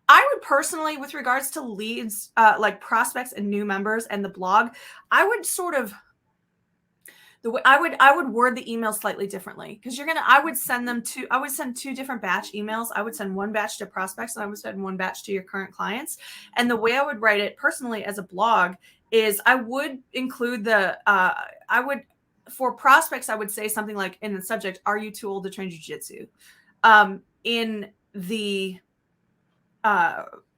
I would personally, with regards to leads, like prospects and new members and the blog, I would sort of the way I would word the email slightly differently, because I would send two different batch emails. I would send one batch to prospects and I would send one batch to your current clients. And the way I would write it personally as a blog is I would include for prospects, I would say something like in the subject, "Are you too old to train jiu-jitsu?" In the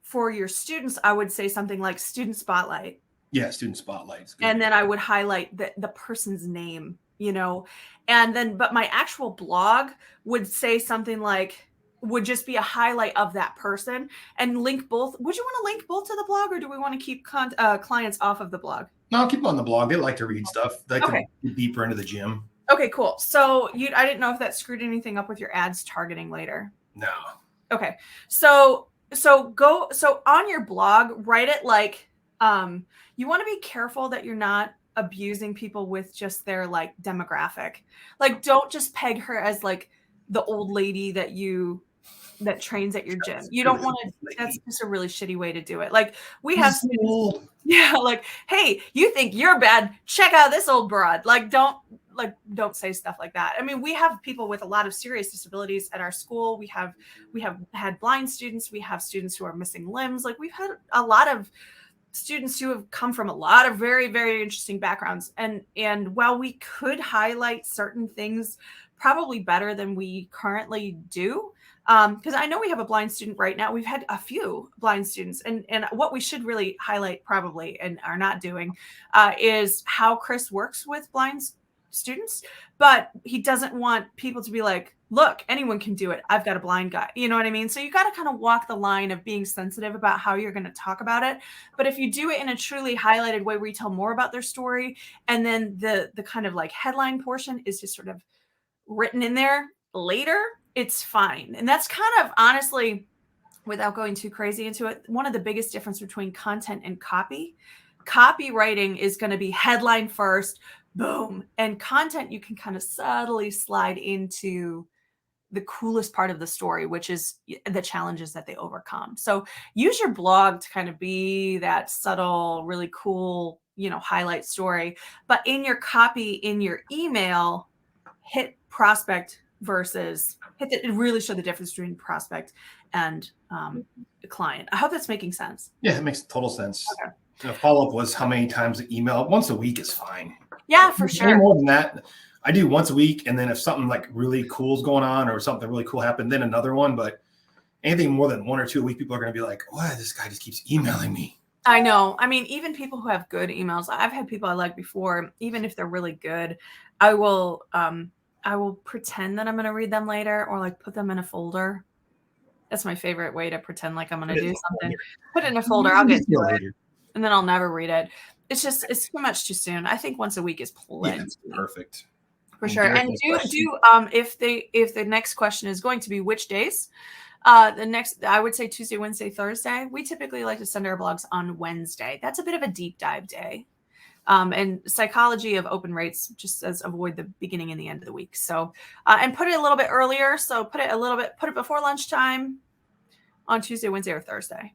For your students, I would say something like "Student Spotlight." Yeah, student spotlights. And then I would highlight the person's name, and then, but my actual blog would say something like, would just be a highlight of that person and link both. Would you want to link both to the blog, or do we want to keep clients off of the blog? No, I'll keep them on the blog. They like to read stuff. They like Okay. to get deeper into the gym. Okay, cool. So I didn't know if that screwed anything up with your ads targeting later. No. Okay. So on your blog, write it like, you want to be careful that you're not abusing people with just their like demographic. Like, don't just peg her as like the old lady that trains at your gym. You don't want to. That's just a really shitty way to do it. Like, we have students, yeah, like, "Hey, you think you're bad? Check out this old broad." Like, don't say stuff like that. I mean, we have people with a lot of serious disabilities at our school. We have had blind students. We have students who are missing limbs. Like, we've had a lot of students who have come from a lot of very, very interesting backgrounds. And while we could highlight certain things probably better than we currently do, because I know we have a blind student right now. We've had a few blind students, and what we should really highlight probably and are not doing is how Chris works with blind students, but he doesn't want people to be like, "Look, anyone can do it. I've got a blind guy." You know what I mean? So you got to kind of walk the line of being sensitive about how you're going to talk about it. But if you do it in a truly highlighted way where you tell more about their story, and then the kind of like headline portion is just sort of written in there later, it's fine. And that's kind of, honestly, without going too crazy into it, one of the biggest difference between content and copy. Copywriting is going to be headline first, boom. And content, you can kind of subtly slide into the coolest part of the story, which is the challenges that they overcome. So use your blog to kind of be that subtle, really cool, highlight story. But in your copy, in your email, hit prospect it really show the difference between prospect and the client. I hope that's making sense. Yeah, it makes total sense. Okay. The follow-up was how many times the email. Once a week is fine. Yeah, for sure. Any more than that, I do once a week, and then if something like really cool is going on or something really cool happened, then another one. But anything more than 1 or 2 a week, people are going to be like, "Why this guy just keeps emailing me?" I know. I mean, even people who have good emails, I've had people I like before, even if they're really good, I will pretend that I'm going to read them later, or like put them in a folder. That's my favorite way to pretend like I'm going to do something. Put it in a folder. I'll get to it, and then I'll never read it. It's too much too soon. I think once a week is plenty. Yeah, perfect. For sure. And if the next question is going to be which days, I would say Tuesday, Wednesday, Thursday. We typically like to send our blogs on Wednesday. That's a bit of a deep dive day. And psychology of open rates just says avoid the beginning and the end of the week. So, and put it a little bit earlier. So put it before lunchtime on Tuesday, Wednesday, or Thursday.